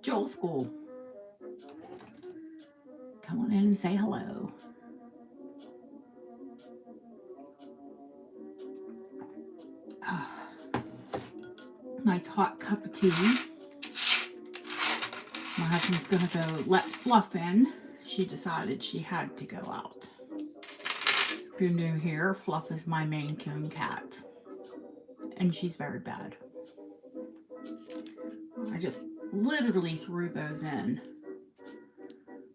Joel School. Come on in and say hello. Oh, nice hot cup of tea. My husband's gonna go let Fluff in. She decided she had to go out. If you're new here, Fluff is my Maine Coon cat. And she's very bad. I just literally threw those in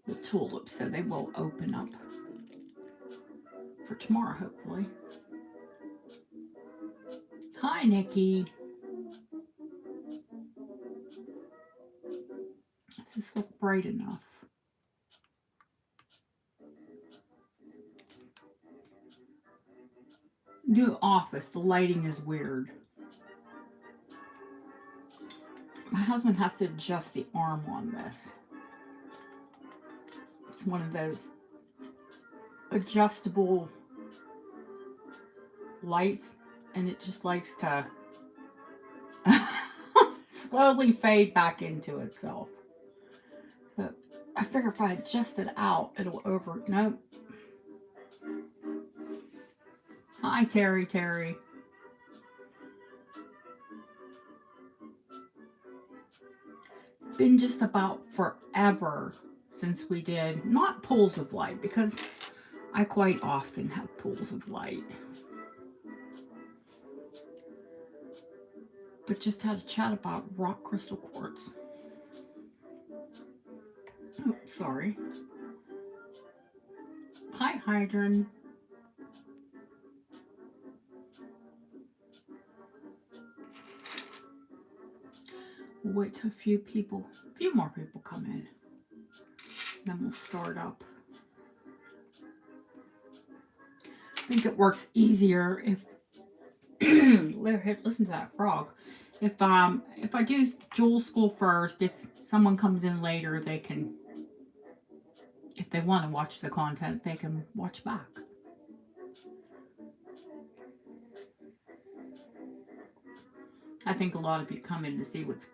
with tulips so they will open up for tomorrow, hopefully. Hi, Nikki. Does this look bright enough? New office. The lighting is weird. My husband has to adjust the arm on this. It's one of those adjustable lights, and it just likes to slowly fade back into itself. So I figure if I adjust it out, it'll over. Nope. Hi, Terry. Terry. It's been just about forever since we did not pools of light, because I quite often have pools of light. But just had a chat about rock crystal quartz. Oh, sorry. Hi, Hydron. We'll wait till a few more people come in. Then we'll start up. I think it works easier if listen to that frog. If I do Joel School first, if someone comes in later, they can, if they want to watch the content, they can watch back. I think a lot of you come in to see what's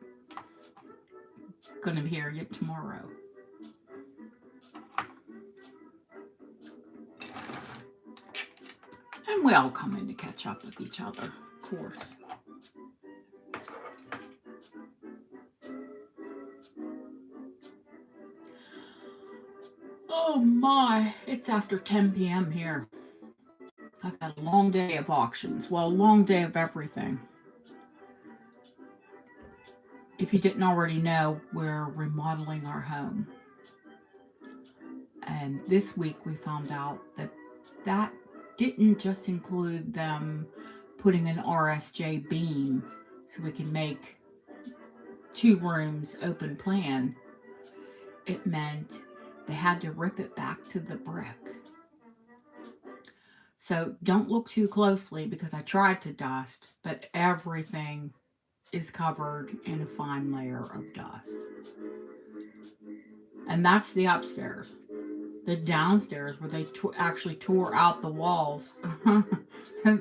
going to be here yet tomorrow. And we all come in to catch up with each other, of course. Oh my, it's after 10 p.m. here. I've had a long day of auctions. Well, a long day of everything. If you didn't already know, we're remodeling our home. And this week we found out that didn't just include them putting an RSJ beam so we can make 2 rooms open plan. It meant they had to rip it back to the brick. So don't look too closely, because I tried to dust, but everything is covered in a fine layer of dust. And that's the upstairs. The downstairs, where they actually tore out the walls,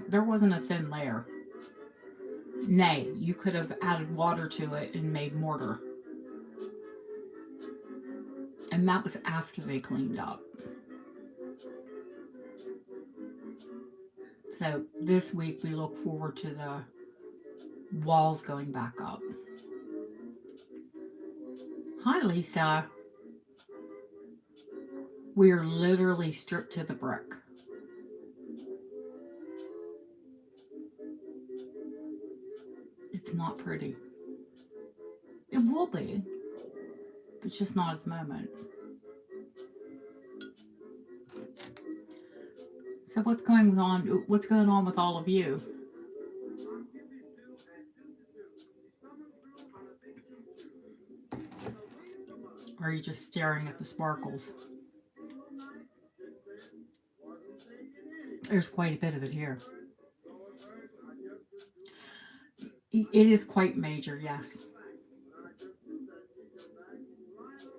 there wasn't a thin layer. Nay, you could have added water to it and made mortar. And that was after they cleaned up. So this week we look forward to the walls going back up. Hi, Lisa. We're literally stripped to the brick. It's not pretty. It will be, but it's just not at the moment. So what's going on? What's going on with all of you? Or are you just staring at the sparkles? There's quite a bit of it here. It is quite major, yes.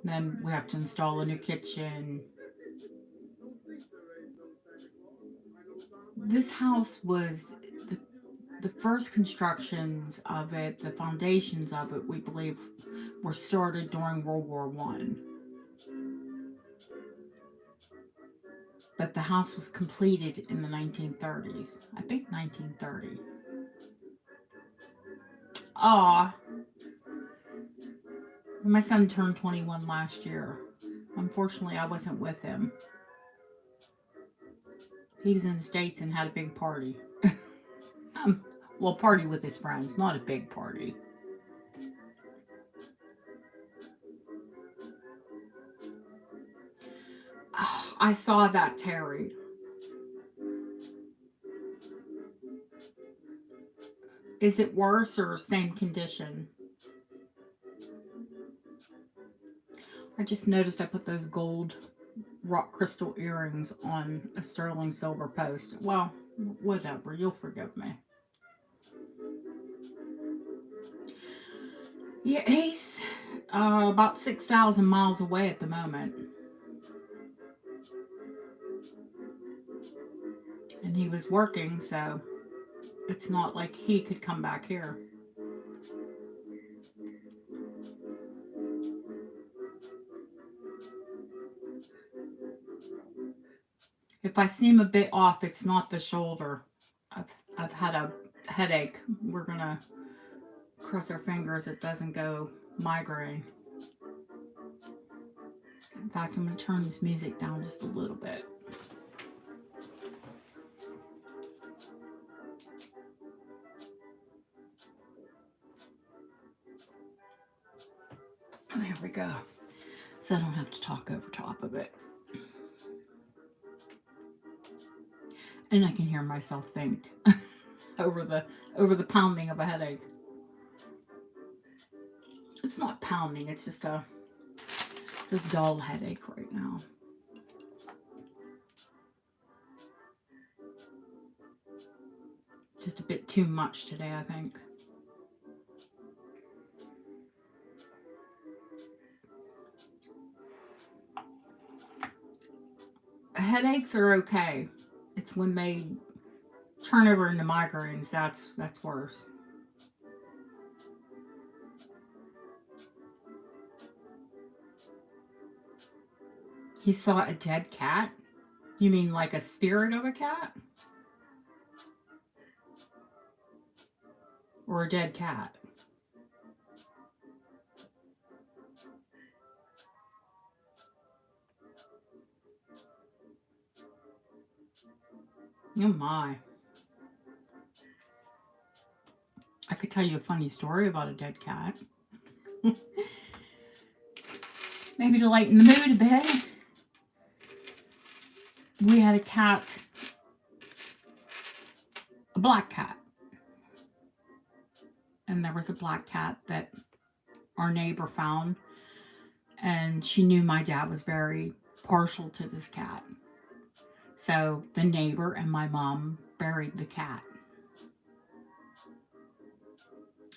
Then we have to install a new kitchen. This house was the first constructions of it, the foundations of it, we believe, were started during World War One. But the house was completed in the 1930s. I think 1930. Ah, my son turned 21 last year. Unfortunately, I wasn't with him. He was in the States and had a big party. Well, party with his friends, not a big party. I saw that, Terry. Is it worse or same condition? I just noticed I put those gold rock crystal earrings on a sterling silver post. Well, whatever. You'll forgive me. Yeah, he's about 6,000 miles away at the moment. And he was working, so it's not like he could come back here. If I seem a bit off, it's not the shoulder. I've had a headache. We're gonna cross our fingers it doesn't go migraine. In fact, I'm gonna turn this music down just a little bit. There we go. So I don't have to talk over top of it. And I can hear myself think over the pounding of a headache. It's not pounding, it's just it's a dull headache right now. Just a bit too much today, I think. Headaches are okay. It's when they turn over into migraines that's worse. He saw a dead cat? You mean like a spirit of a cat? Or a dead cat? Oh my. I could tell you a funny story about a dead cat. Maybe to lighten the mood a bit. We had a cat, a black cat. And there was a black cat that our neighbor found. And she knew my dad was very partial to this cat. So the neighbor and my mom buried the cat.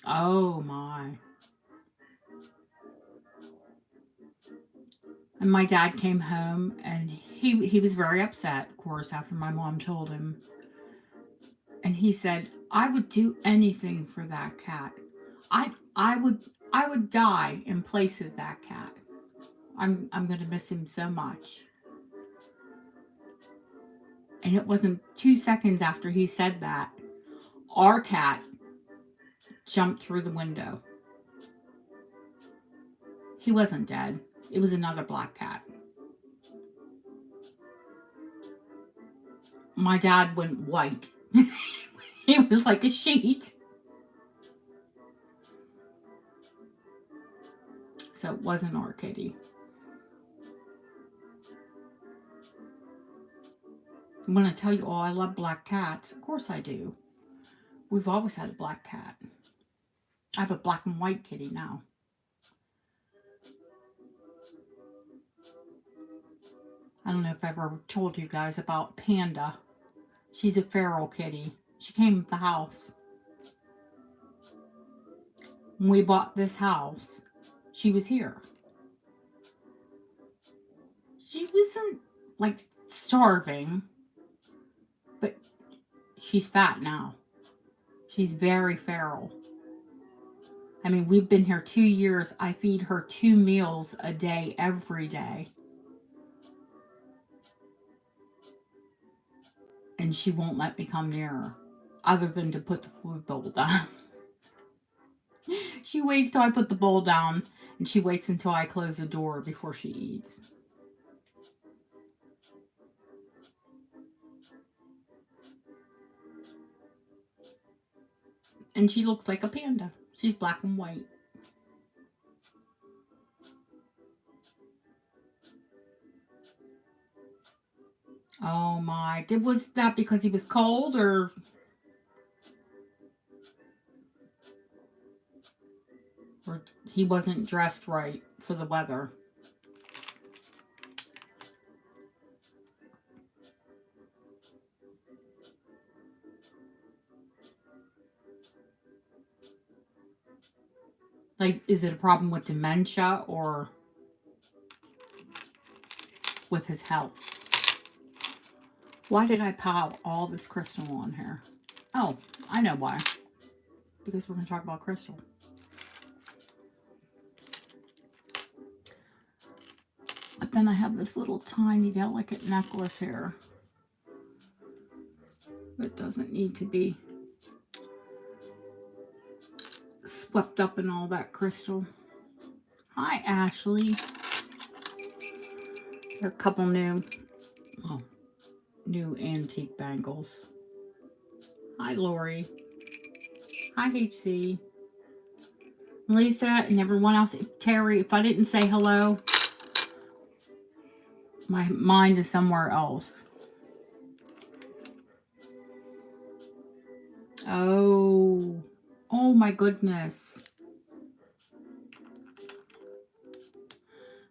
Oh my. And my dad came home and he was very upset, of course, after my mom told him. And he said, I would do anything for that cat. I would die in place of that cat. I'm gonna miss him so much. And it wasn't 2 seconds after he said that, our cat jumped through the window. He wasn't dead. It was another black cat. My dad went white. He was like a sheet. So it wasn't our kitty. When I tell you, oh, I love black cats, of course I do. We've always had a black cat. I have a black and white kitty now. I don't know if I've ever told you guys about Panda. She's a feral kitty. She came to the house. When we bought this house, she was here. She wasn't like starving, but she's fat now. She's very feral. I mean, we've been here 2 years. I feed her 2 meals a day, every day. And she won't let me come near her, other than to put the food bowl down. She waits till I put the bowl down, and she waits until I close the door before she eats. And she looks like a panda. She's black and white. Oh my. Was that because he was cold, or he wasn't dressed right for the weather? Like, is it a problem with dementia or with his health? Why did I pile all this crystal on here? Oh, I know why. Because we're going to talk about crystal. But then I have this little tiny delicate necklace here that doesn't need to be swept up in all that crystal. Hi, Ashley. There are a couple new antique bangles. Hi, Lori. Hi, HC. Lisa and everyone else. Terry, if I didn't say hello, my mind is somewhere else. Oh my goodness.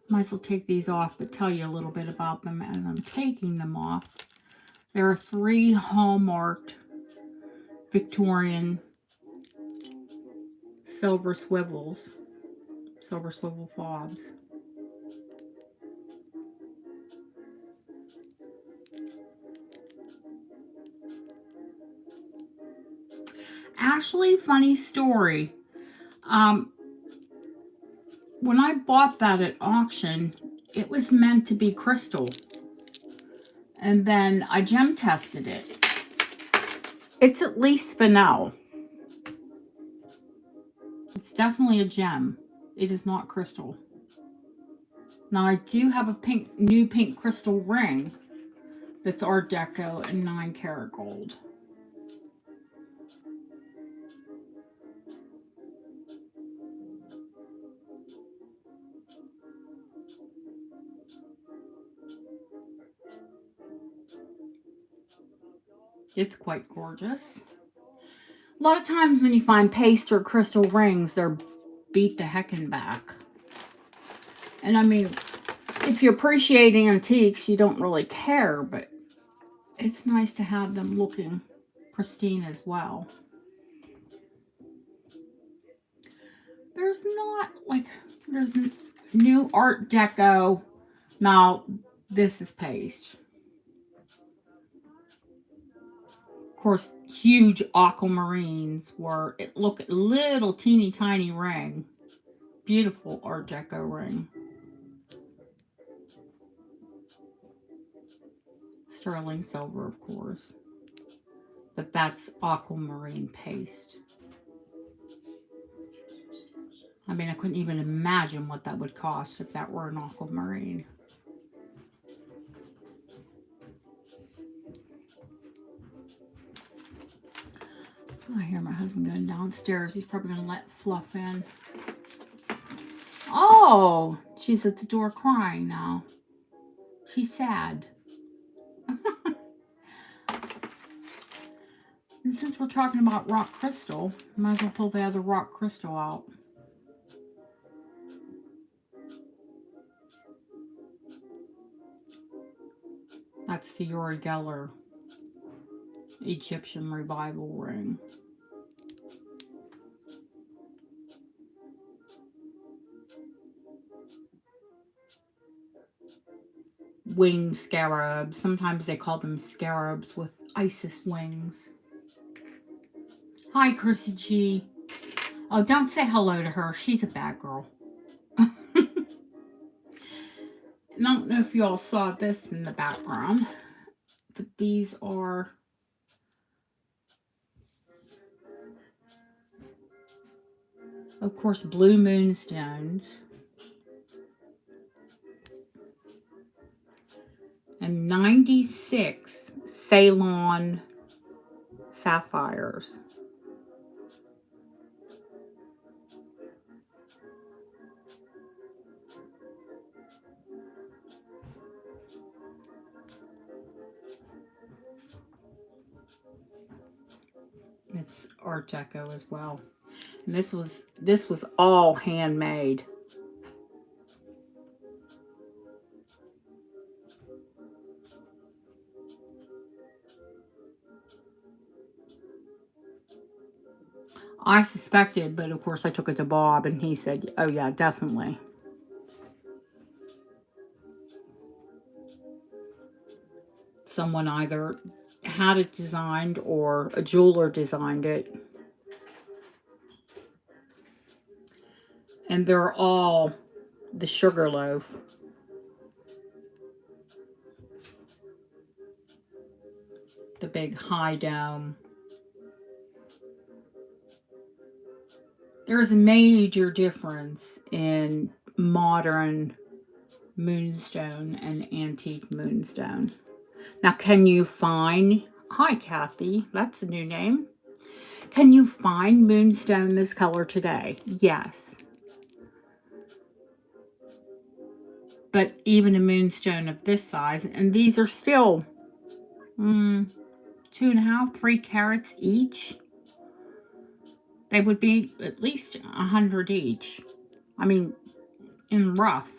Might as well take these off, but tell you a little bit about them as I'm taking them off. There are 3 hallmarked Victorian silver swivel fobs. Ashley, funny story. When I bought that at auction, it was meant to be crystal. And then I gem tested it. It's at least spinel. It's definitely a gem. It is not crystal. Now I do have a new pink crystal ring that's Art Deco and 9 karat gold. It's quite gorgeous. A lot of times when you find paste or crystal rings, they're beat the heckin' back. And I mean, if you're appreciating antiques, you don't really care, but it's nice to have them looking pristine as well. There's new Art Deco. Now, this is paste. Of course, huge aquamarines were, it look little teeny tiny ring. Beautiful Art Deco ring. Sterling silver, of course. But that's aquamarine paste. I mean, I couldn't even imagine what that would cost if that were an aquamarine. I hear my husband going downstairs. He's probably going to let Fluff in. Oh, she's at the door crying now. She's sad. And since we're talking about rock crystal, might as well pull the other rock crystal out. That's the Uri Geller Egyptian Revival ring. Winged scarabs. Sometimes they call them scarabs with Isis wings. Hi, Chrissy G. Oh, don't say hello to her. She's a bad girl. And I don't know if you all saw this in the background, but these are of course blue moonstones and 96 Ceylon sapphires. It's Art Deco as well. And this was all handmade. I suspected, but of course I took it to Bob and he said, oh yeah, definitely. Someone either had it designed or a jeweler designed it. And they're all the Sugarloaf. The big high dome. There's a major difference in modern moonstone and antique moonstone. Now, can you find, hi Kathy, that's the new name. Can you find moonstone this color today? Yes. But even a moonstone of this size, and these are still 2.5, 3 carats each. They would be at least 100 each. I mean, in rough.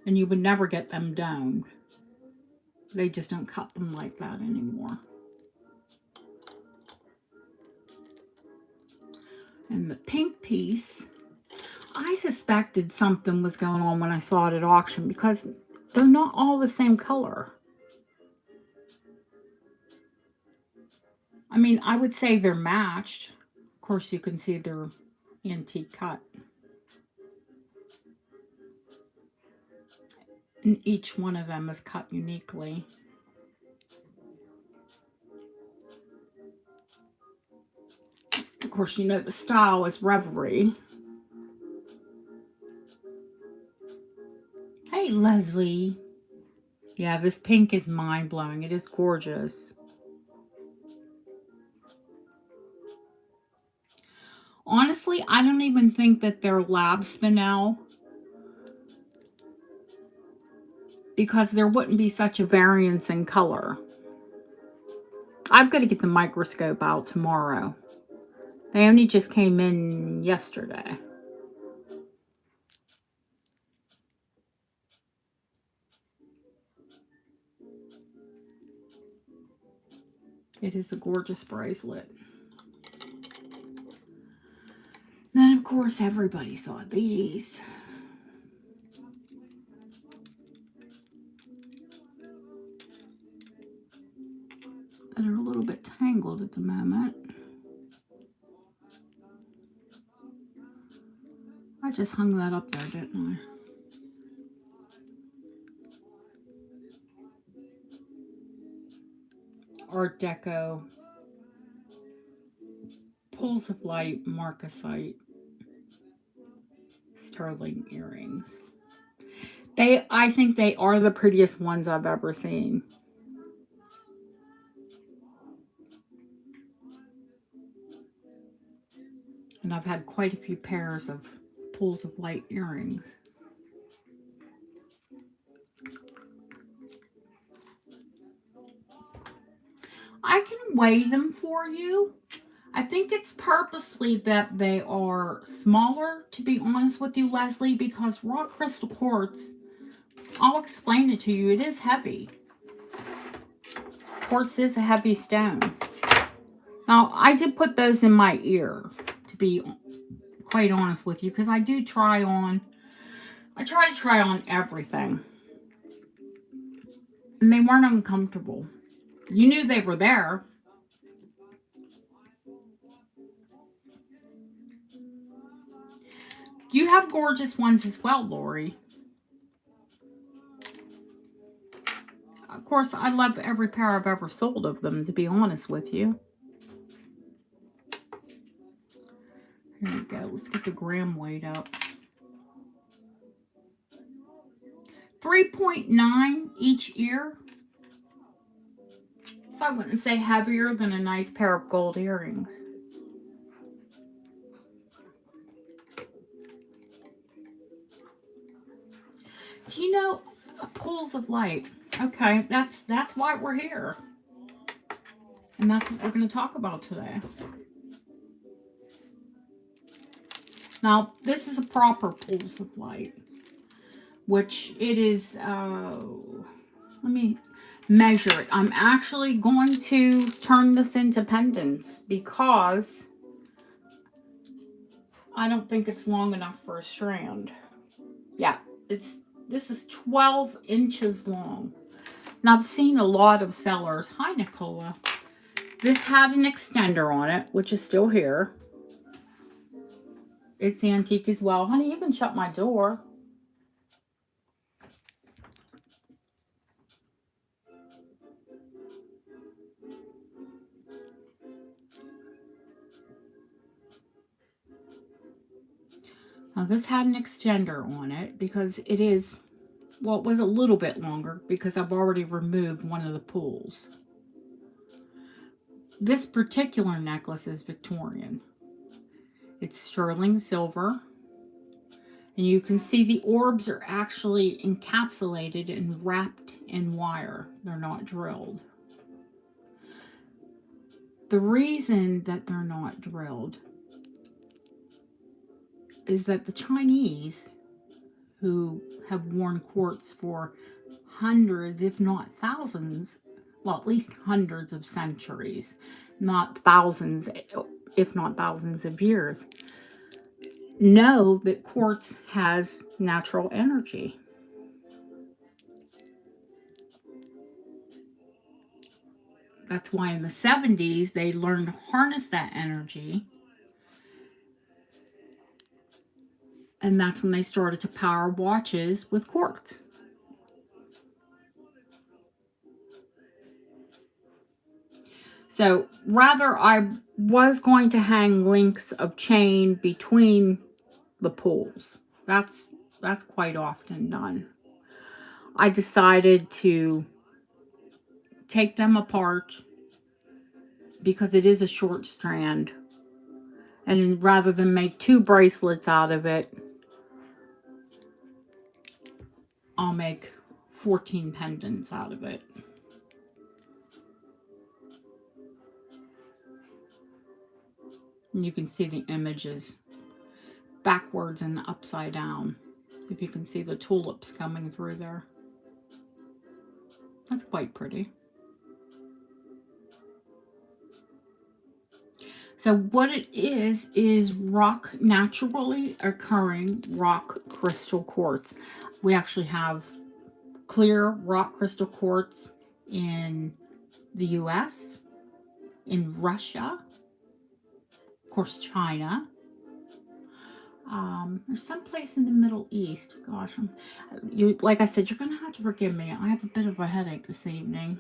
And you would never get them domed. They just don't cut them like that anymore. And the pink piece, I suspected something was going on when I saw it at auction because they're not all the same color. I mean, I would say they're matched. Of course, you can see they're antique cut. And each one of them is cut uniquely. Of course, you know the style is Reverie. Hey, Leslie. Yeah, this pink is mind-blowing. It is gorgeous. Honestly, I don't even think that they're lab spinel because there wouldn't be such a variance in color. I've got to get the microscope out tomorrow. They only just came in yesterday. It is a gorgeous bracelet. Then, of course, everybody saw these. That are a little bit tangled at the moment. I just hung that up there, didn't I? Art Deco, Pools of Light, Marcasite, sterling earrings. I think they are the prettiest ones I've ever seen. And I've had quite a few pairs of Pools of Light earrings. I can weigh them for you. I think it's purposely that they are smaller, to be honest with you, Leslie, because raw crystal quartz, I'll explain it to you, it is heavy. Quartz is a heavy stone. Now, I did put those in my ear, to be quite honest with you, because I try to try on everything. And they weren't uncomfortable. You knew they were there. You have gorgeous ones as well, Lori. Of course, I love every pair I've ever sold of them, to be honest with you. Here we go. Let's get the gram weight up. 3.9 each ear. So I wouldn't say heavier than a nice pair of gold earrings. Do you know pools of light? Okay, that's why we're here. And that's what we're going to talk about today. Now, this is a proper pools of light, which it is, let me measure it. I'm actually going to turn this into pendants because I don't think it's long enough for a strand. Yeah, this is 12 inches long. Now, I've seen a lot of sellers. Hi, Nicola. This had an extender on it, which is still here. It's antique as well. Honey, you can shut my door. Now, this had an extender on it because it is, well, it was a little bit longer because I've already removed one of the pools. This particular necklace is Victorian. It's sterling silver. And you can see the orbs are actually encapsulated and wrapped in wire. They're not drilled. The reason that they're not drilled is that the Chinese, who have worn quartz for hundreds, if not thousands, well, at least hundreds of centuries, not thousands, if not thousands of years, know that quartz has natural energy. That's why in the 70s, they learned to harness that energy. And that's when they started to power watches with quartz. So rather, I was going to hang links of chain between the pools. That's quite often done. I decided to take them apart because it is a short strand. And rather than make 2 bracelets out of it, I'll make 14 pendants out of it. And you can see the images backwards and upside down. If you can see the tulips coming through there. That's quite pretty. So what it is naturally occurring rock crystal quartz. We actually have clear rock crystal quartz in the US, in Russia, of course China. There's some place in the Middle East. Gosh, like I said, you're going to have to forgive me. I have a bit of a headache this evening.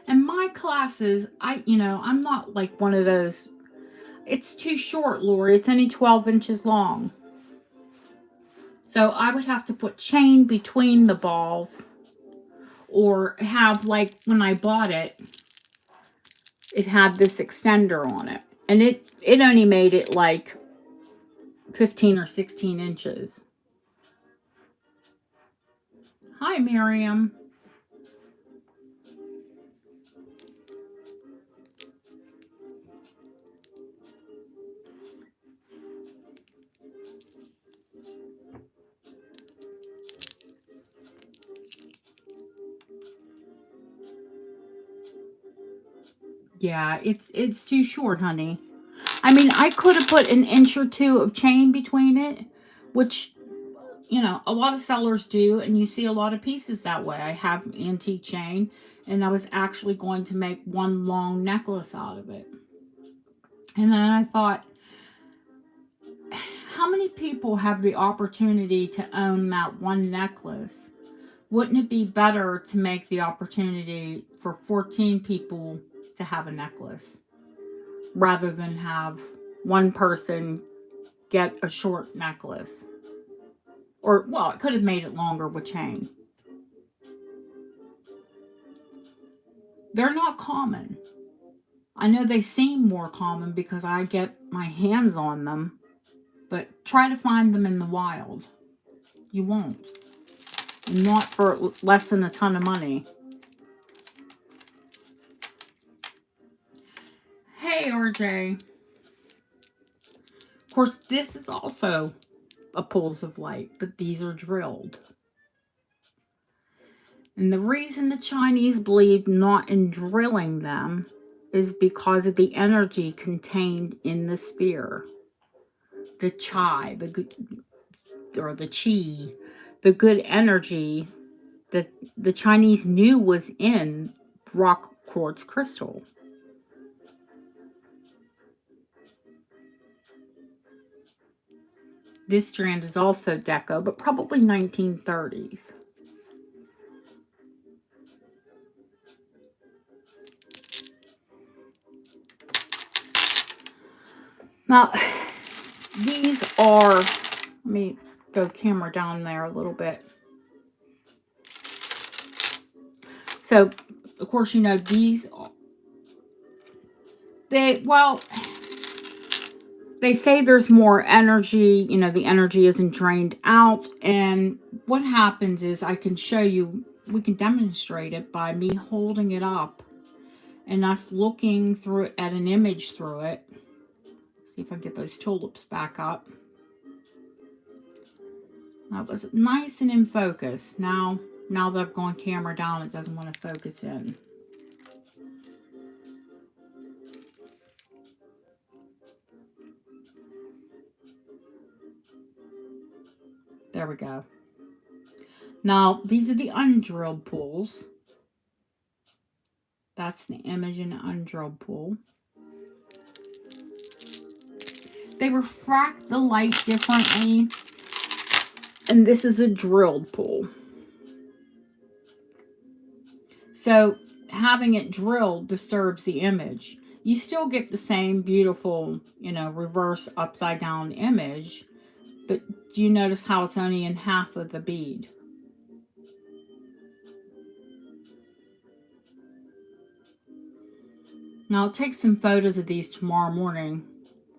And my classes, I'm not like one of those. It's too short, Lori. It's only 12 inches long. So I would have to put chain between the balls or have, like, when I bought it, it had this extender on it. And it only made it like 15 or 16 inches. Hi, Miriam. Yeah, it's too short, honey. I mean, I could have put an inch or 2 of chain between it, which, a lot of sellers do, and you see a lot of pieces that way. I have antique chain, and I was actually going to make one long necklace out of it. And then I thought, how many people have the opportunity to own that one necklace? Wouldn't it be better to make the opportunity for 14 people to have a necklace rather than have one person get a short necklace? Or, well, it could have made it longer with chain. They're not common. I know they seem more common because I get my hands on them, but try to find them in the wild. You won't. Not for less than a ton of money. Hey, RJ. Of course, this is also a pulse of light, but these are drilled. And the reason the Chinese believed not in drilling them is because of the energy contained in the spear. The chi, the chi, the good energy that the Chinese knew was in rock quartz crystal. This strand is also deco, but probably 1930s. Now, these are, let me go camera down there a little bit. So, of course, you know, these, they say there's more energy, you know, the energy isn't drained out. And what happens is, I can show you, we can demonstrate it by me holding it up and us looking through it at an image through it. See if I can get those tulips back up. That was nice and in focus. Now that I've gone camera down, it doesn't want to focus in. There we go. Now, these are the undrilled pools. That's the image in the undrilled pool. They refract the light differently. And this is a drilled pool. So, having it drilled disturbs the image. You still get the same beautiful, you know, reverse upside down image. But do you notice how it's only in half of the bead? Now, I'll take some photos of these tomorrow morning.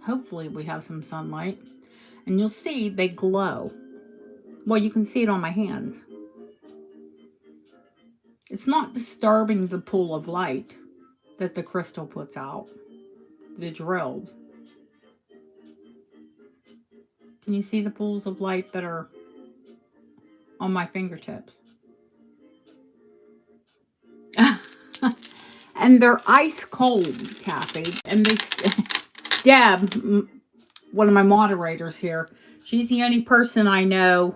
Hopefully we have some sunlight. And you'll see they glow. Well, you can see it on my hands. It's not disturbing the pool of light that the crystal puts out. The drilled. Can you see the pools of light that are on my fingertips? And they're ice cold, Kathy. And they, Deb, one of my moderators here, she's the only person I know.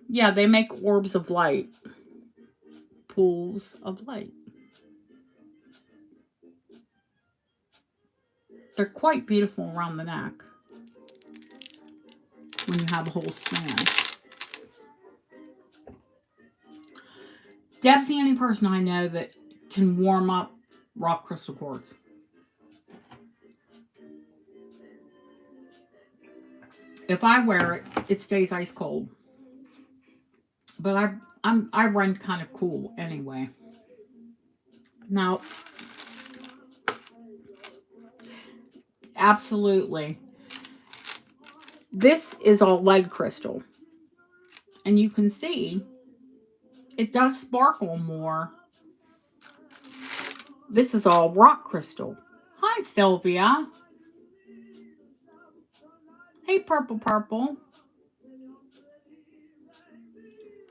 Yeah, they make orbs of light. Pools of light. They're quite beautiful around the neck when you have a whole strand. Deb's the only person I know that can warm up rock crystal quartz. If I wear it, it stays ice cold. But I run kind of cool anyway. Now, absolutely. This is all lead crystal. And you can see it does sparkle more. This is all rock crystal. Hi, Sylvia. Hey, Purple Purple.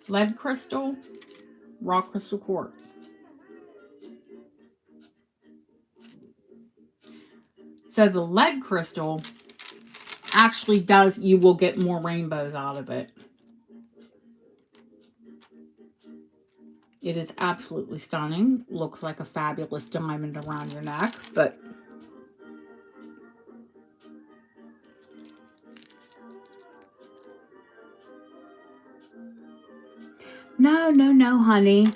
Lead crystal, rock crystal quartz. So the lead crystal actually does, you will get more rainbows out of it. It is absolutely stunning. Looks like a fabulous diamond around your neck, but no, honey.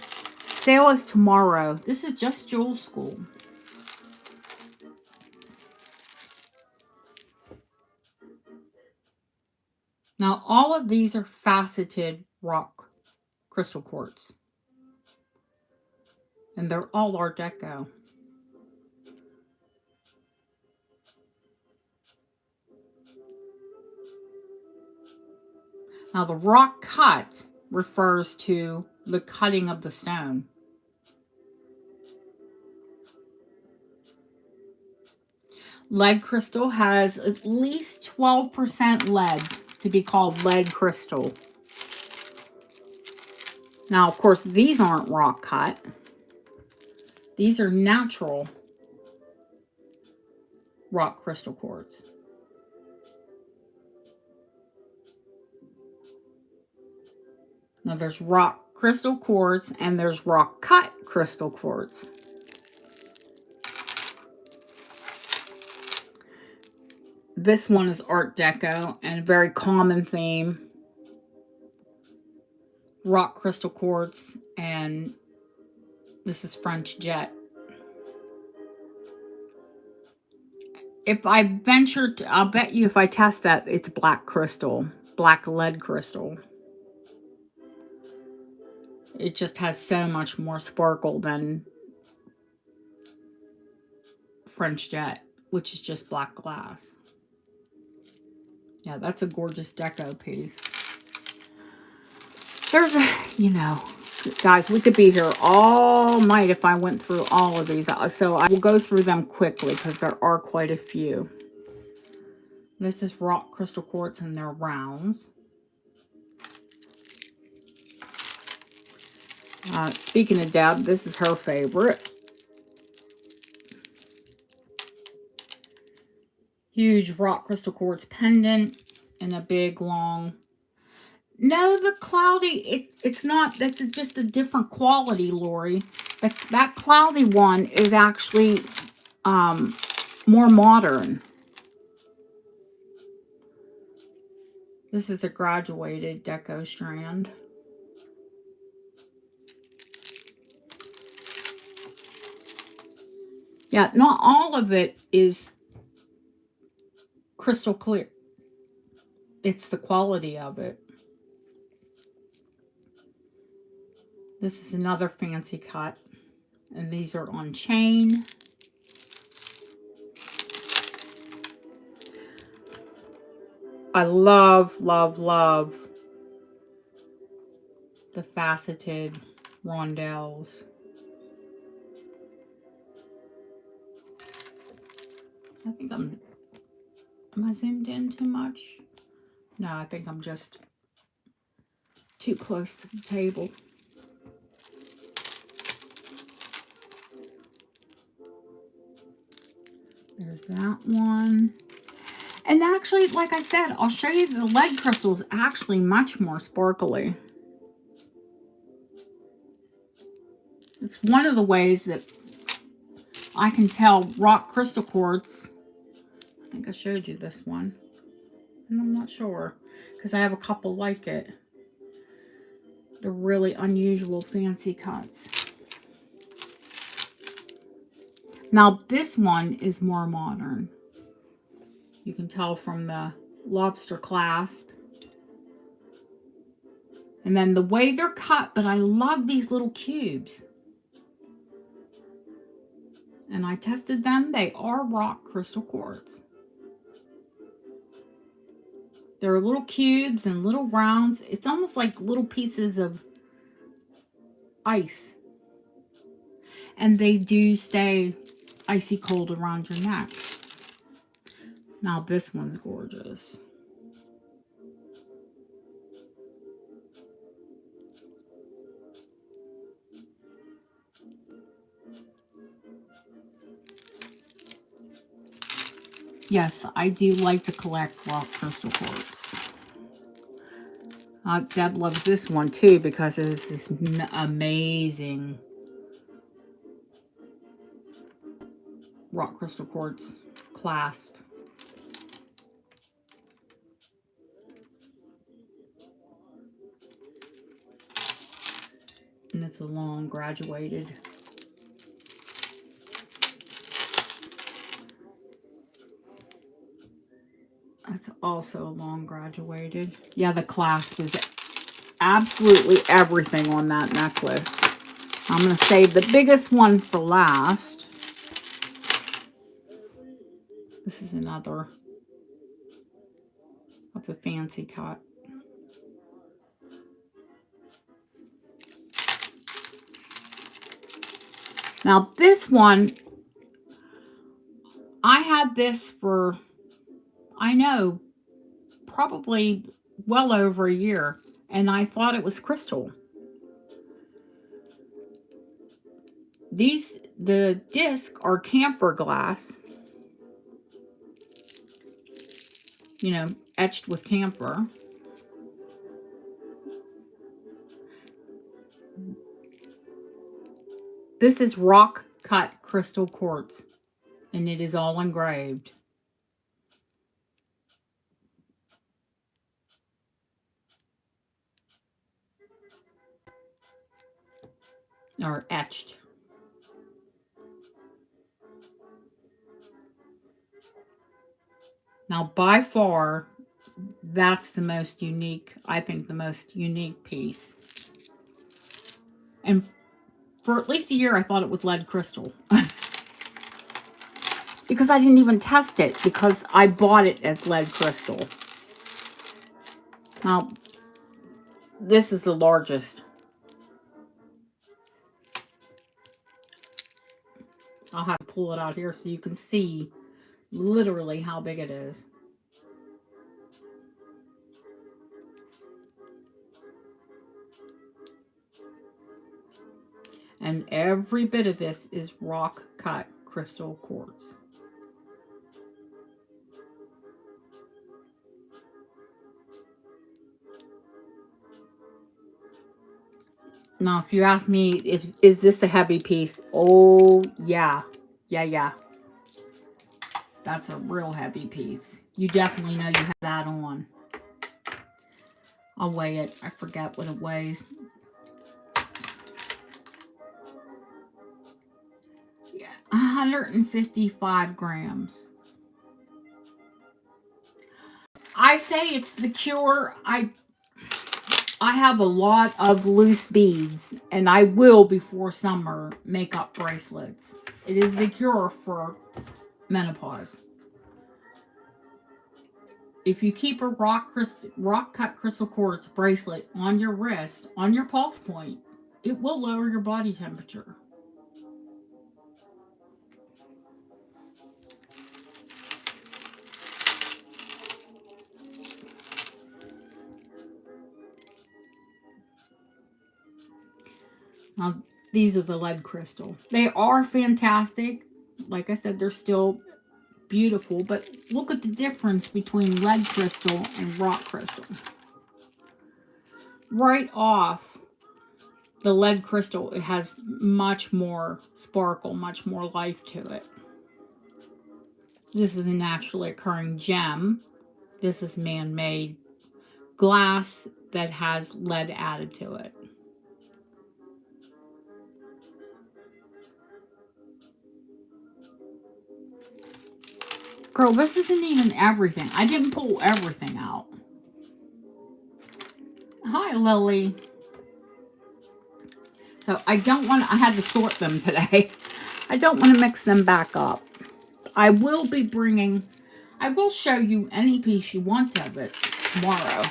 Sale is tomorrow. This is just Jewel School. Now, all of these are faceted rock crystal quartz. And they're all Art Deco. Now, the rock cut refers to the cutting of the stone. Lead crystal has at least 12% lead to be called lead crystal. Now, of course, these aren't rock cut. These are natural rock crystal quartz. Now, there's rock crystal quartz and there's rock cut crystal quartz. This one is Art Deco and a very common theme. Rock crystal quartz, and this is French jet. If I venture to, I'll bet you if I test that, it's black crystal, black lead crystal. It just has so much more sparkle than French jet, which is just black glass. Yeah, that's a gorgeous deco piece. There's a, you know, guys, we could be here all night if I went through all of these. So I will go through them quickly because there are quite a few. This is rock crystal quartz and they're rounds. Speaking of Deb, this is her favorite. Huge rock crystal quartz pendant and a big long. No, the cloudy, it's not, that's just a different quality, Lori. That cloudy one is actually more modern. This is a graduated deco strand. Yeah, not all of it is crystal clear. It's the quality of it. This is another fancy cut. And these are on chain. I love, love, love the faceted rondelles. I think am I zoomed in too much? No, I think I'm just too close to the table. There's that one. And actually, like I said, I'll show you the lead crystal is actually much more sparkly. It's one of the ways that I can tell rock crystal quartz. I think I showed you this one. And I'm not sure because I have a couple like it. The really unusual fancy cuts. Now this one is more modern. You can tell from the lobster clasp. And then the way they're cut, but I love these little cubes. And I tested them. They are rock crystal quartz. They're little cubes and little rounds. It's almost like little pieces of ice. And they do stay icy cold around your neck. Now this one's gorgeous. Yes, I do like to collect rock crystal quartz. Deb loves this one too because it is this amazing rock crystal quartz clasp. And it's a long graduated. That's also a long graduated. Yeah, the clasp is absolutely everything on that necklace. I'm going to save the biggest one for last. This is another of the fancy cut. Now this one, I had this for, I know, probably well over a year, and I thought it was crystal. The discs are camphor glass, you know, etched with camphor. This is rock cut crystal quartz, and it is all engraved. Or etched. Now, by far, that's the most unique, I think the most unique piece. And for at least a year, I thought it was lead crystal. Because I didn't even test it, because I bought it as lead crystal. Now, this is the largest. I'll have to pull it out here so you can see literally how big it is. And every bit of this is rock cut crystal quartz. Now, if you ask me, is this a heavy piece? Oh, yeah. Yeah. That's a real heavy piece. You definitely know you have that on. I'll weigh it. I forget what it weighs. Yeah, 155 grams. I say it's the cure. I have a lot of loose beads, and I will, before summer, make up bracelets. It is the cure for menopause. If you keep a rock cut crystal quartz bracelet on your wrist, on your pulse point, it will lower your body temperature. Now, these are the lead crystal. They are fantastic. Like I said, they're still beautiful, but look at the difference between lead crystal and rock crystal. Right off, the lead crystal, it has much more sparkle, much more life to it. This is a naturally occurring gem. This is man-made glass that has lead added to it. Girl, this isn't even everything. I didn't pull everything out. Hi, Lily. So I had to sort them today. I don't want to mix them back up. I will show you any piece you want of it tomorrow.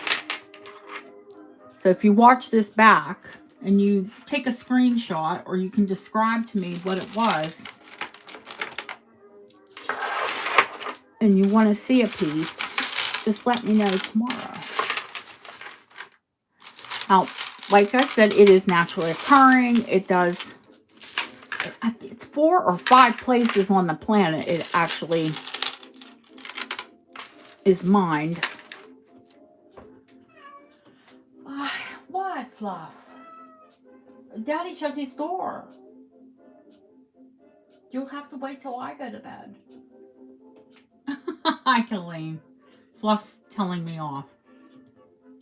So if you watch this back and you take a screenshot, or you can describe to me what it was, and you want to see a piece, just let me know tomorrow. Now, like I said, it is naturally occurring. It's 4 or 5 places on the planet it actually is mined. Fluff. Daddy shut his door. You'll have to wait till I go to bed. Hi, Colleen. Fluff's telling me off.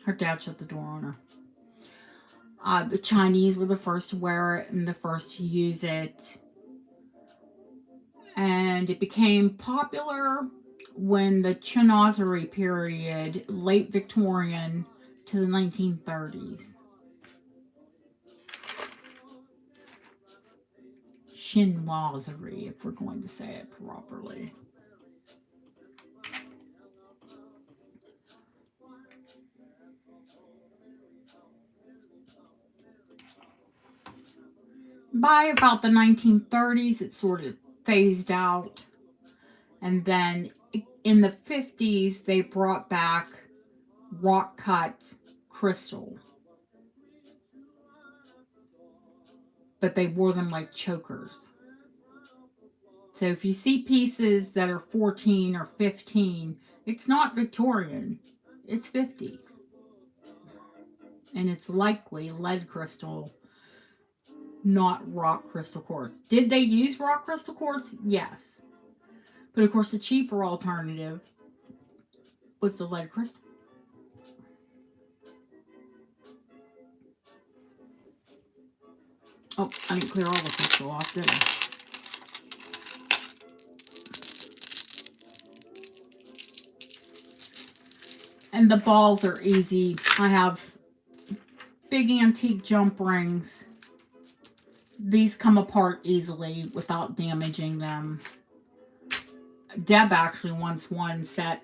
Her dad shut the door on her. The Chinese were the first to wear it and the first to use it. And it became popular when the Chinoiserie period, late Victorian to the 1930s. Chinoiserie, if we're going to say it properly. By about the 1930s, it sort of phased out. And then in the 50s, they brought back rock cut crystal. But they wore them like chokers. So if you see pieces that are 14 or 15, it's not Victorian. It's 50s. And it's likely lead crystal, not rock crystal quartz. Did they use rock crystal quartz? Yes. But of course, the cheaper alternative was the lead crystal. Oh, I didn't clear all the crystal off, did I? And the balls are easy. I have big antique jump rings. These come apart easily without damaging them. Deb actually wants one set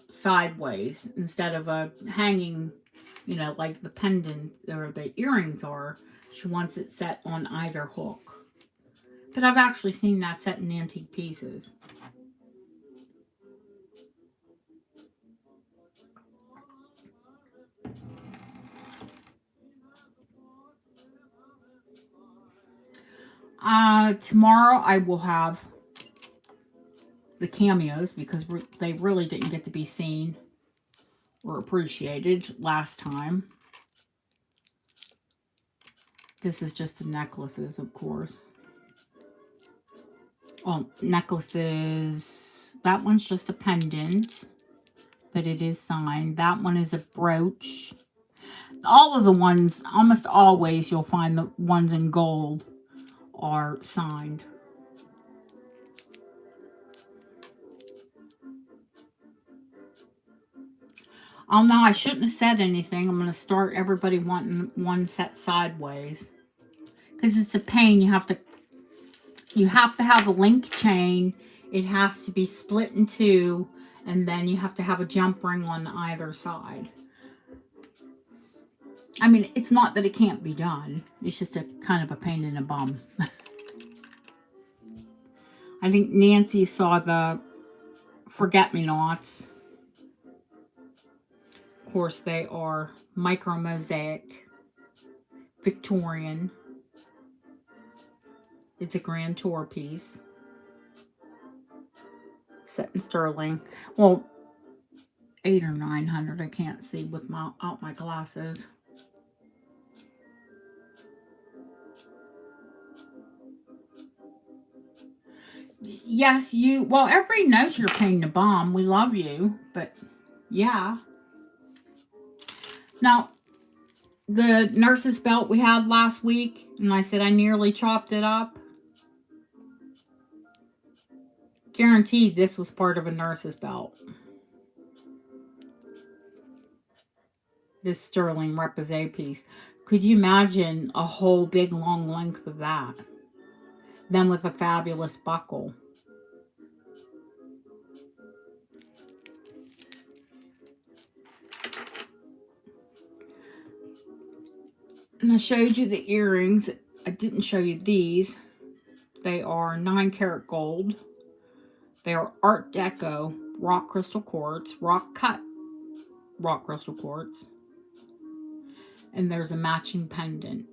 sideways instead of a hanging, like the pendant or the earrings are. She wants it set on either hook. But I've actually seen that set in antique pieces. Tomorrow I will have the cameos because they really didn't get to be seen or appreciated last time. This is just the necklaces, of course. Oh, necklaces. That one's just a pendant, but it is signed. That one is a brooch. All of the ones, almost always, you'll find the ones in gold are signed. Oh no, I shouldn't have said anything. I'm going to start everybody wanting one set sideways. Because it's a pain. You have to have a link chain. It has to be split in two. And then you have to have a jump ring on either side. I mean, it's not that it can't be done. It's just a kind of a pain in the bum. I think Nancy saw the forget-me-nots. Of course, they are micro mosaic, Victorian. It's a Grand Tour piece. Set in sterling. Well, 800 or 900. I can't see without my glasses. Yes, well, everybody knows you're paying the bomb. We love you, but yeah. Now, the nurse's belt we had last week, and I said I nearly chopped it up. Guaranteed this was part of a nurse's belt. This sterling repoussé piece. Could you imagine a whole big long length of that? Then with a fabulous buckle. And I showed you the earrings. I didn't show you these. They are 9 karat gold. They are Art Deco rock crystal quartz, rock cut rock crystal quartz. And there's a matching pendant.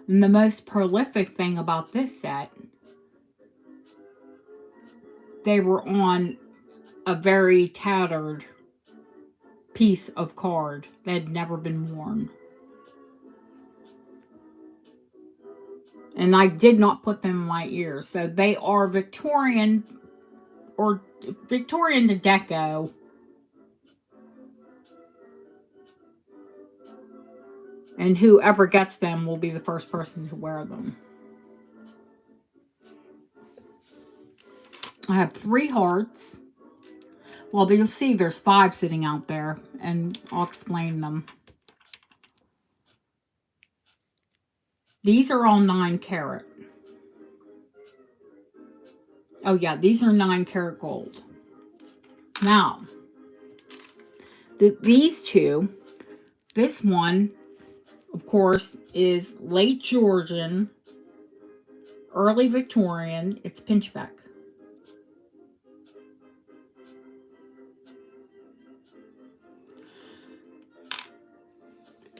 And the most prolific thing about this set, they were on a very tattered piece of card that had never been worn. And I did not put them in my ears. So they are Victorian or Victorian to Deco. And whoever gets them will be the first person to wear them. I have 3 hearts. Well, you'll see there's 5 sitting out there, and I'll explain them. These are all 9 carat. Oh yeah, these are 9 karat gold. Now, these 2, this one, of course, is late Georgian, early Victorian. It's pinchbeck.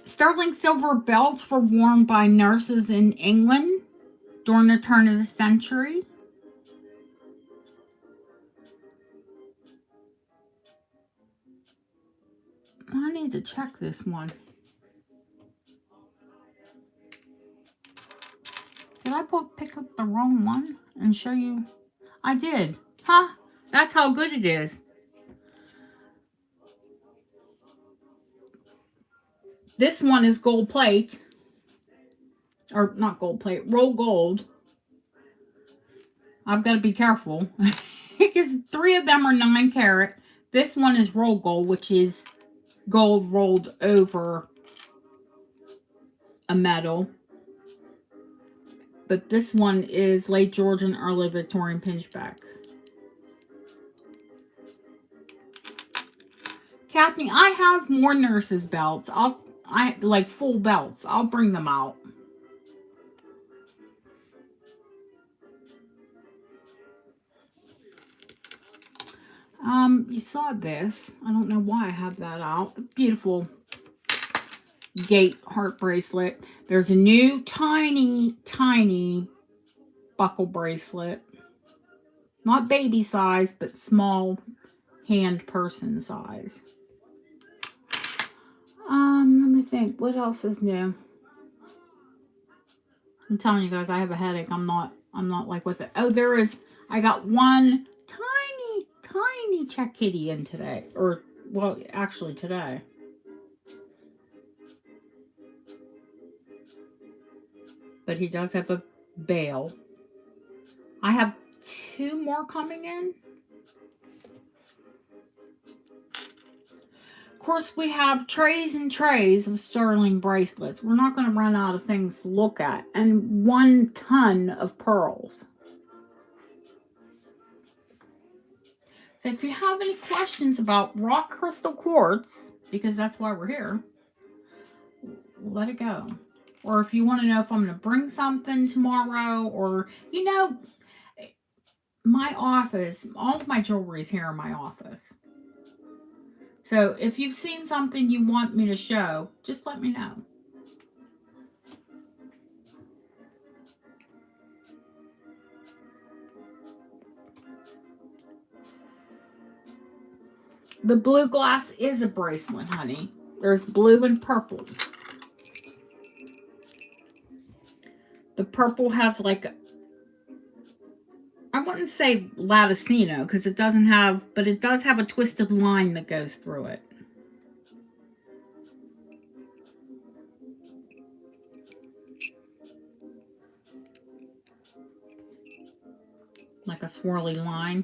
Sterling silver belts were worn by nurses in England during the turn of the century. I need to check this one. Did I pick up the wrong one and show you? I did. Huh? That's how good it is. This one is gold plate. Or not gold plate, roll gold. I've got to be careful. Because 3 of them are 9 carat. This one is roll gold, which is gold rolled over a metal. But this one is late Georgian, early Victorian pinchbeck. Kathy, I have more nurses' belts. I like full belts. I'll bring them out. You saw this. I don't know why I have that out. Beautiful gate heart bracelet. There's a new tiny buckle bracelet. Not baby size, but small hand person size. Let me think. What else is new? I'm telling you guys, I have a headache. I'm not like with it. Oh, there is. I got one tiny check kitty in today. Or, well, actually today. But he does have a bail. I have 2 more coming in. Of course, we have trays and trays of sterling bracelets. We're not going to run out of things to look at. And 1 ton of pearls. So if you have any questions about rock crystal quartz, because that's why we're here, let it go. Or if you want to know if I'm going to bring something tomorrow, or, you know, my office, all of my jewelry is here in my office. So if you've seen something you want me to show, just let me know. The blue glass is a bracelet, honey. There's blue and purple. The purple has like a, I wouldn't say latticino because it doesn't have, but it does have a twisted line that goes through it. Like a swirly line.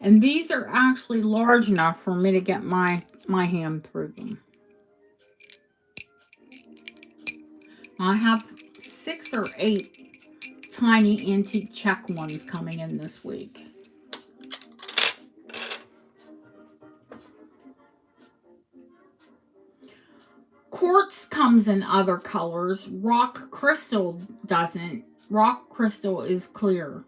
And these are actually large enough for me to get my hand through them. I have 6 or 8 tiny antique check ones coming in this week. Quartz comes in other colors. Rock crystal doesn't. Rock crystal is clear.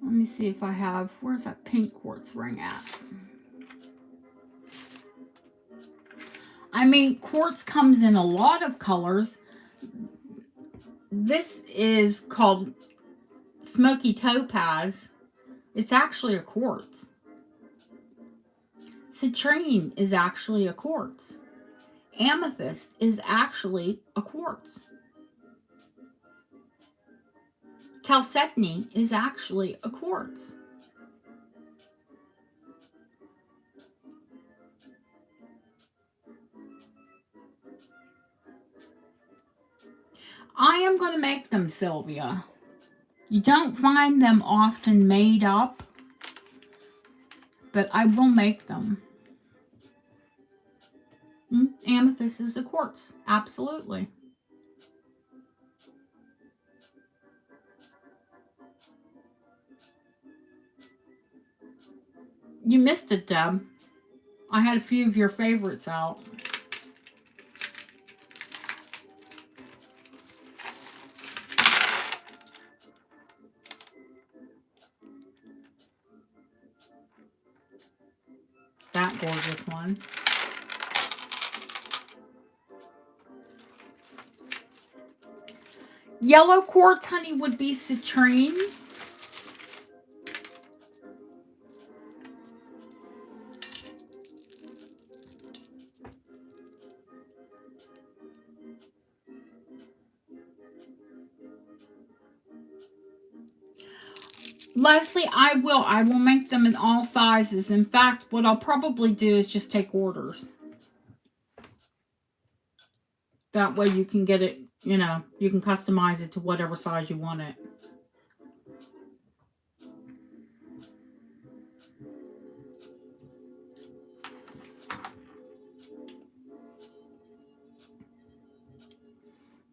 Let me see if I have, where's that pink quartz ring at? I mean, quartz comes in a lot of colors. This is called Smoky Topaz, it's actually a quartz. Citrine is actually a quartz. Amethyst is actually a quartz. Chalcedony is actually a quartz. I am going to make them, Sylvia. You don't find them often made up, but I will make them. Amethyst is a quartz. Absolutely. You missed it, Deb. I had a few of your favorites out. That gorgeous one. Yellow quartz, honey, would be citrine. Leslie, I will make them in all sizes. In fact, what I'll probably do is just take orders. That way you can get it, you know, you can customize it to whatever size you want it.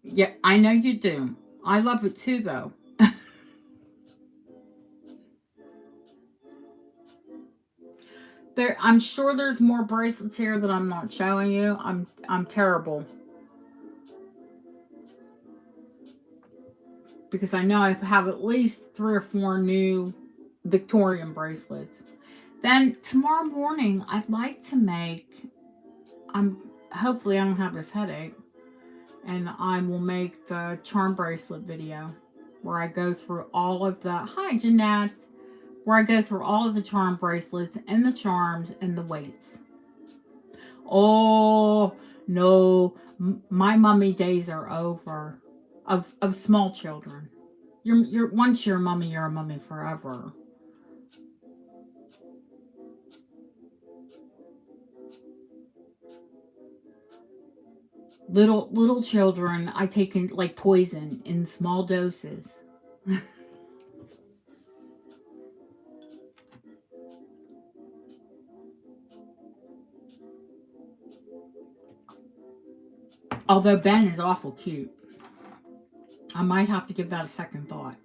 Yeah, I know you do. I love it too, though. I'm sure there's more bracelets here that I'm not showing you. I'm terrible. Because I know I have at least 3 or 4 new Victorian bracelets. Then tomorrow morning, I'd like to make, hopefully I don't have this headache, and I will make the charm bracelet video where I go through all of the, hi Jeanette, where I go through all of the charm bracelets and the charms and the weights. Oh, no, my mummy days are over of small children. Once you're a mummy forever. Little children, I take in like poison in small doses. Although Ben is awful cute. I might have to give that a second thought.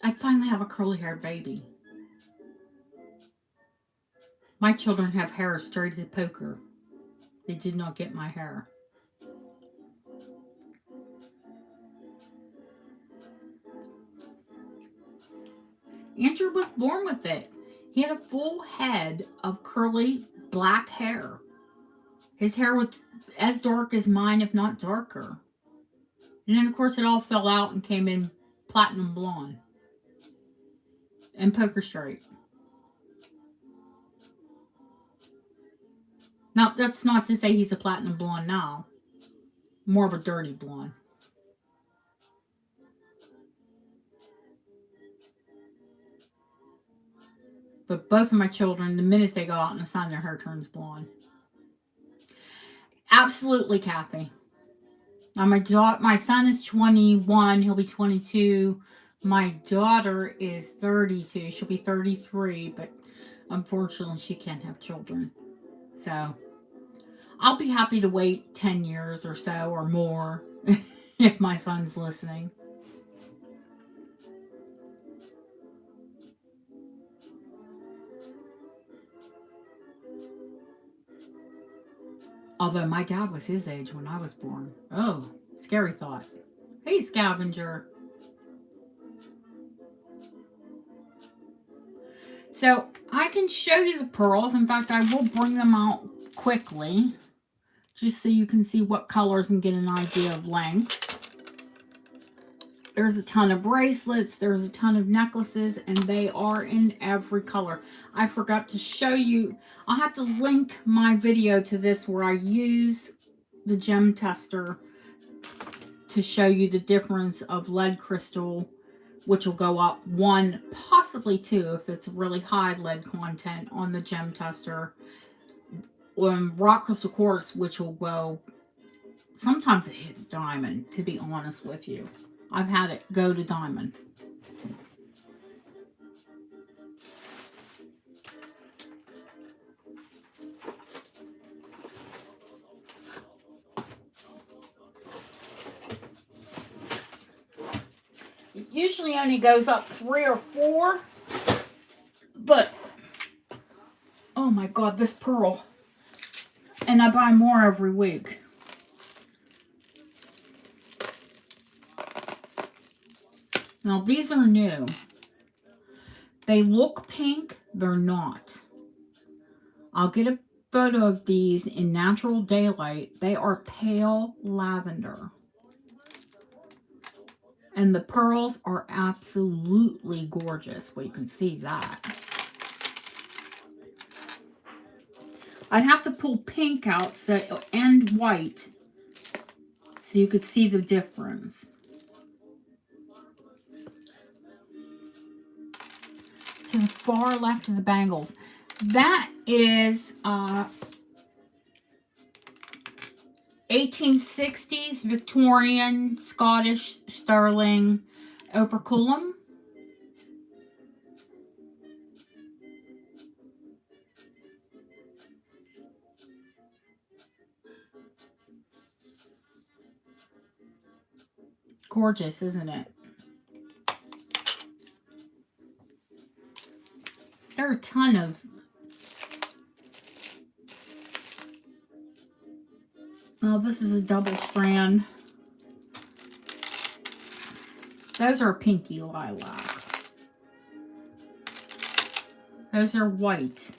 I finally have a curly-haired baby. My children have hair as straight as a poker. They did not get my hair. Andrew was born with it. He had a full head of curly black hair. His hair was as dark as mine, if not darker. And then, of course, it all fell out and came in platinum blonde and poker straight. Now, that's not to say he's a platinum blonde now. More of a dirty blonde. But both of my children, the minute they go out in the sun, their hair turns blonde. Absolutely, Kathy. Now, my son is 21. He'll be 22. My daughter is 32. She'll be 33, but unfortunately, she can't have children. So, I'll be happy to wait 10 years or so or more if my son's listening. Although my dad was his age when I was born. Oh, scary thought. Hey, Scavenger. So I can show you the pearls. In fact, I will bring them out quickly, just so you can see what colors and get an idea of lengths. There's a ton of bracelets, there's a ton of necklaces, and they are in every color. I forgot to show you, I'll have to link my video to this where I use the gem tester to show you the difference of lead crystal, which will go up 1, possibly 2 if it's really high lead content on the gem tester. Rock crystal quartz, which will go, sometimes it hits diamond, to be honest with you. I've had it go to diamond. It usually only goes up 3 or 4, but oh my god, this pearl. And I buy more every week. Now these are new. They look pink, they're not. I'll get a photo of these in natural daylight. They are pale lavender. And the pearls are absolutely gorgeous. Well, you can see that. I'd have to pull pink out and white so you could see the difference. To the far left of the bangles. That is 1860s Victorian Scottish sterling operculum. Gorgeous, isn't it? There are a ton of this is a double strand. Those are pinky lilac. Those are white.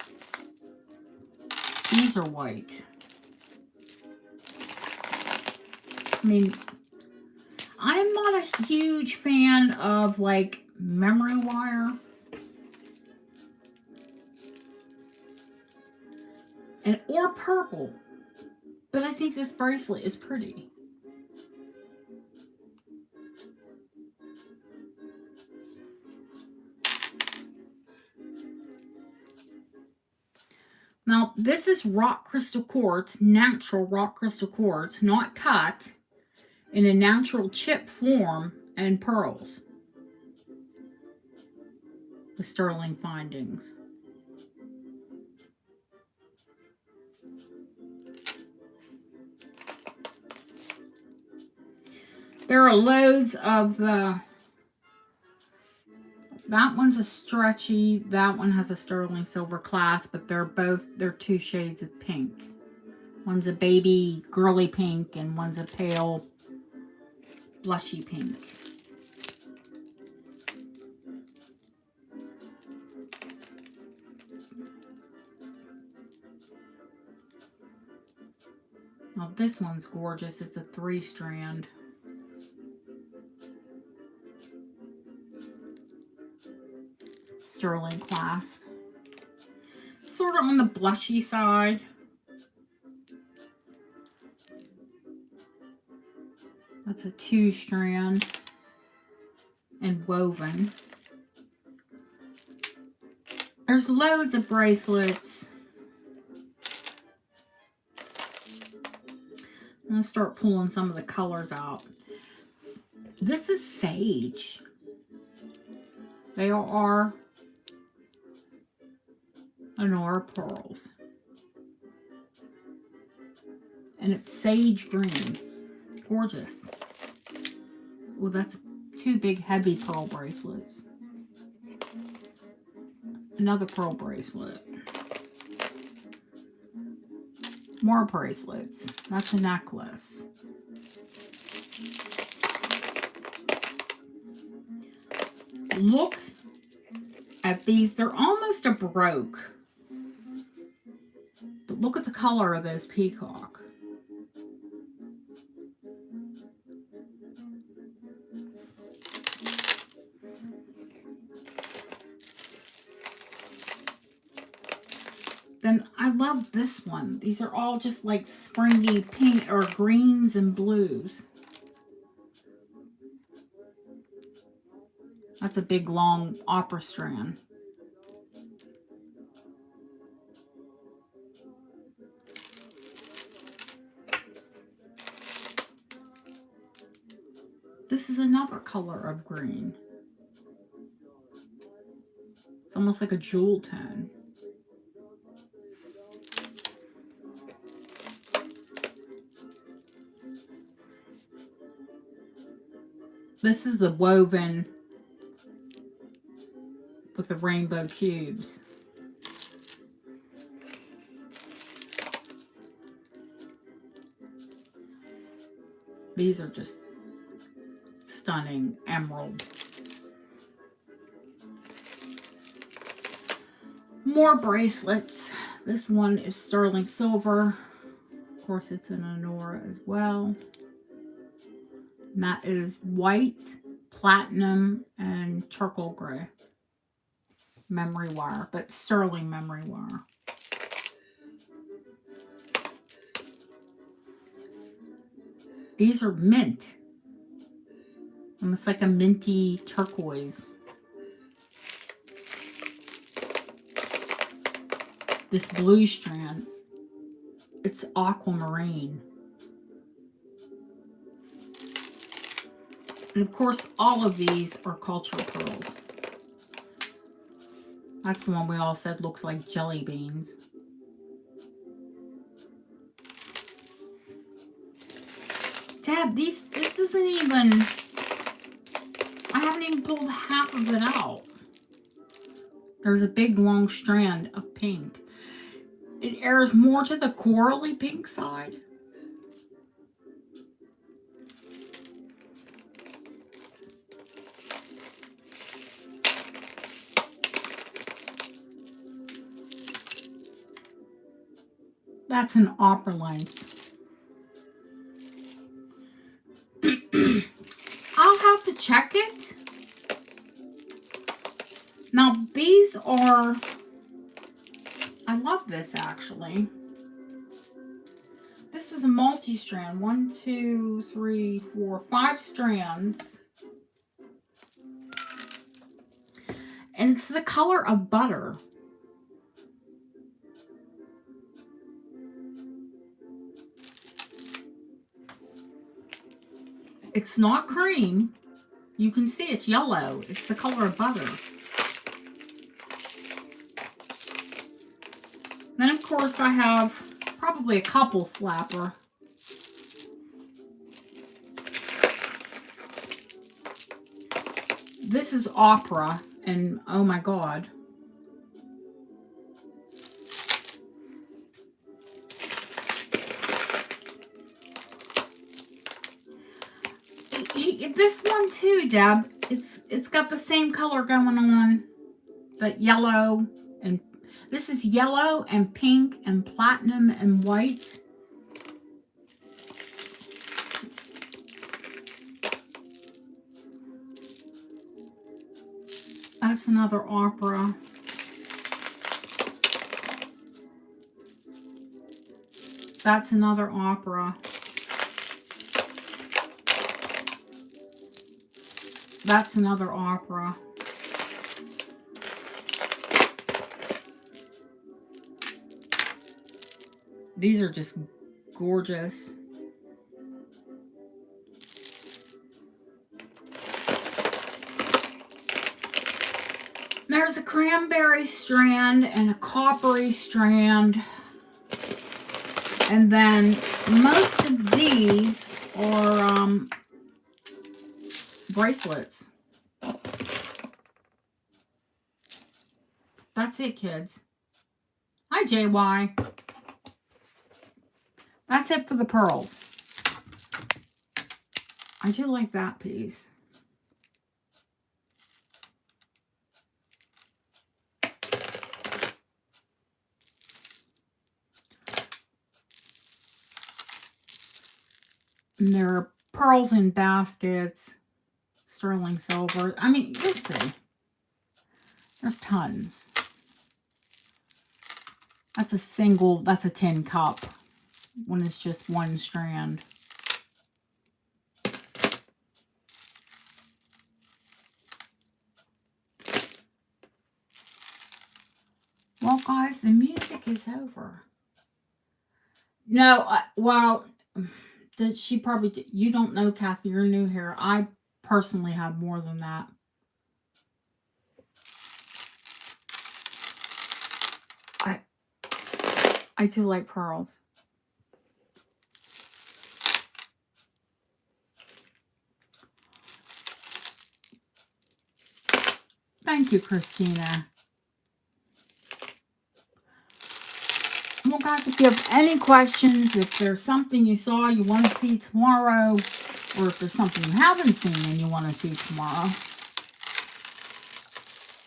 These are white. I mean, I'm not a huge fan of like memory wire. Or purple. But I think this bracelet is pretty. Now, this is rock crystal quartz, natural rock crystal quartz, not cut, in a natural chip form, and pearls. The sterling findings. There are loads of that one's a stretchy, that one has a sterling silver clasp, but they're 2 shades of pink. One's a baby girly pink and one's a pale blushy pink. Now this one's gorgeous. It's a 3-strand. Sterling clasp. Sort of on the blushy side. That's a 2-strand and woven. There's loads of bracelets. I'm going to start pulling some of the colors out. This is sage. They are Honora pearls. And it's sage green. Gorgeous. Oh, that's 2 big heavy pearl bracelets. Another pearl bracelet. More bracelets. That's a necklace. Look at these. They're almost a baroque. But look at the color of those peacock. love this one. These are all just like springy pink or greens and blues. That's a big long opera strand. This is another color of green. It's almost like a jewel tone. This is the woven with the rainbow cubes. These are just stunning emerald. More bracelets. This one is sterling silver. Of course, it's an Aurora as well. And that is white, platinum, and charcoal gray. Memory wire, but sterling memory wire. These are mint. Almost like a minty turquoise. This blue strand, it's aquamarine. And of course, all of these are cultural pearls. That's the one we all said looks like jelly beans. Dad, this isn't even, I haven't even pulled half of it out. There's a big long strand of pink. It airs more to the corally pink side. That's an opera length. I'll have to check it. Now these are, I love this actually. This is a multi-strand. 1, 2, 3, 4, 5 strands. And it's the color of butter. It's not cream. You can see it's yellow. It's the color of butter. Then, of course, I have probably a couple flapper. This is opera, and oh my God. This one too, Deb. It's got the same color going on, but yellow, and this is yellow and pink and platinum and white. That's another opera. That's another opera. That's another opera. These are just gorgeous. There's a cranberry strand and a coppery strand. And then most of these are bracelets. That's it, kids. Hi, JY. That's it for the pearls. I do like that piece. And there are pearls in baskets, sterling silver. I mean, let's see. There's tons. That's a single, that's a 10 cup when it's just one strand. Well, guys, the music is over. No, well, she probably, you don't know, Kathy, you're new here. I personally have more than that. I do like pearls. Thank you, Christina. Well, guys, if you have any questions, if there's something you saw you want to see tomorrow, or if there's something you haven't seen and you want to see tomorrow,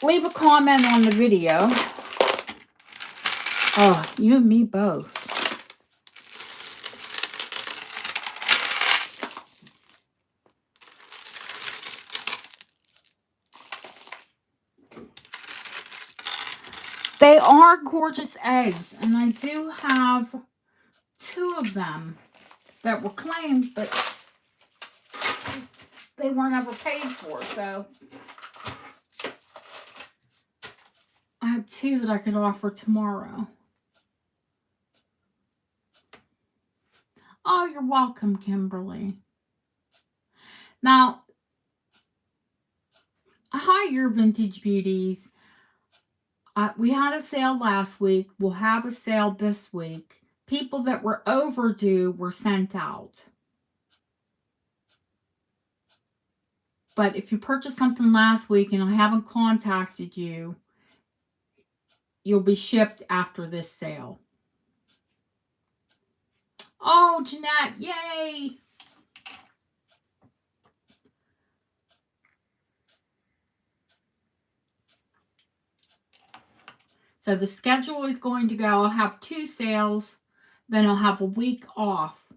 leave a comment on the video. Oh, you and me both. They are gorgeous eggs, and I do have 2 of them that were claimed, but they weren't ever paid for, so I have 2 that I could offer tomorrow. Oh, you're welcome, Kimberly. Now, hi, your Vintage Beauties. We had a sale last week. We'll have a sale this week. People that were overdue were sent out. But if you purchased something last week and I haven't contacted you, you'll be shipped after this sale. Oh, Jeanette, yay! So the schedule is going to go, I'll have 2 sales, then I'll have a week off.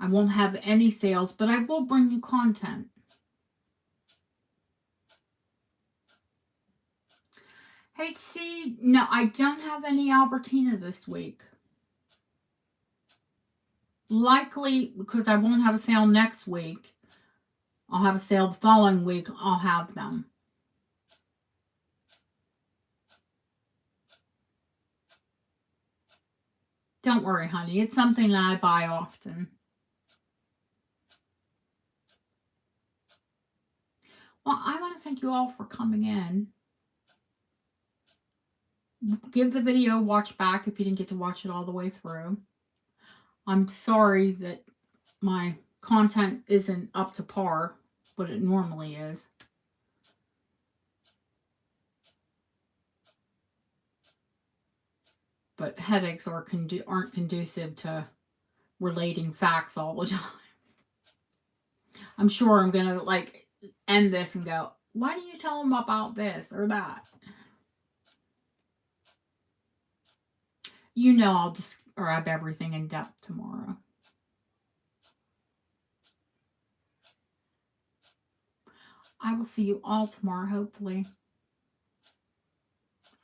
I won't have any sales, but I will bring you content. HC, no, I don't have any Albertina this week. Likely, because I won't have a sale next week, I'll have a sale the following week, I'll have them. Don't worry, honey. It's something that I buy often. Well, I want to thank you all for coming in. Give the video a watch back if you didn't get to watch it all the way through. I'm sorry that my content isn't up to par, what it normally is. But headaches aren't conducive to relating facts all the time. I'm sure I'm going to end this and go, why don't you tell them about this or that? You know I'll describe everything in depth tomorrow. I will see you all tomorrow, hopefully.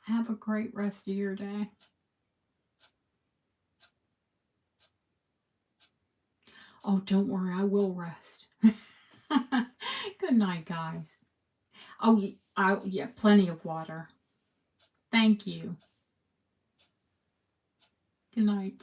Have a great rest of your day. Oh, don't worry, I will rest. Good night, guys. Oh, yeah, plenty of water. Thank you. Good night.